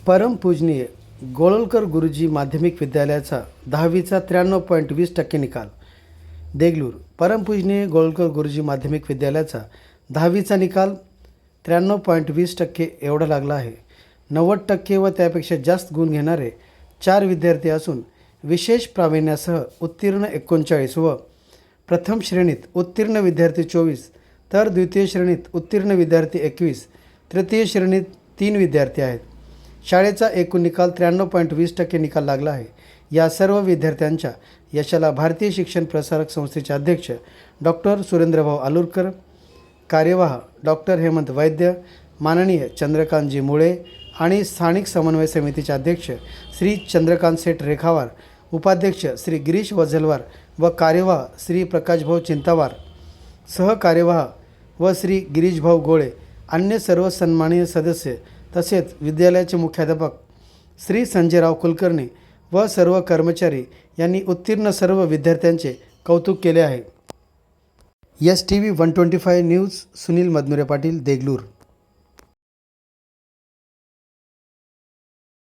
परमपूजनीय गोळवलकर गुरुजी माध्यमिक विद्यालयाचा 10वीचा 93.20% निकाल. देगलूर. परमपूजनीय गोळवलकर गुरुजी माध्यमिक विद्यालयाचा 10वीचा निकाल 93.20% एवढा लागला आहे. 90% व त्यापेक्षा जास्त गुण घेणारे 4 विद्यार्थी असून विशेष प्रावीण्यासह उत्तीर्ण 39 व प्रथम श्रेणीत उत्तीर्ण विद्यार्थी 24 तर द्वितीय श्रेणीत उत्तीर्ण विद्यार्थी 21, तृतीय श्रेणीत 3 विद्यार्थी आहेत. शाळेचा एकूण निकाल 93.20% निकाल लागला आहे. या सर्व विद्यार्थ्यांच्या यशाला भारतीय शिक्षण प्रसारक संस्थेचे अध्यक्ष डॉक्टर सुरेंद्रभाऊ आलुरकर, कार्यवाह डॉक्टर हेमंत वैद्य, माननीय चंद्रकांतजी मुळे आणि स्थानिक समन्वय समितीचे अध्यक्ष श्री चंद्रकांत सेठ रेखावार, उपाध्यक्ष श्री गिरीश वझलवार व कार्यवाह श्री प्रकाशभाऊ चिंतावार, सहकार्यवाह व श्री गिरीशभाऊ गोळे, अन्य सर्व सन्माननीय सदस्य तसेच विद्यालयाचे मुख्याध्यापक श्री संजयराव कुलकर्णी व सर्व कर्मचारी यांनी उत्तीर्ण सर्व विद्यार्थ्यांचे कौतुक केले आहे. STV 125 news Sunil Madanure Patil, Deglur.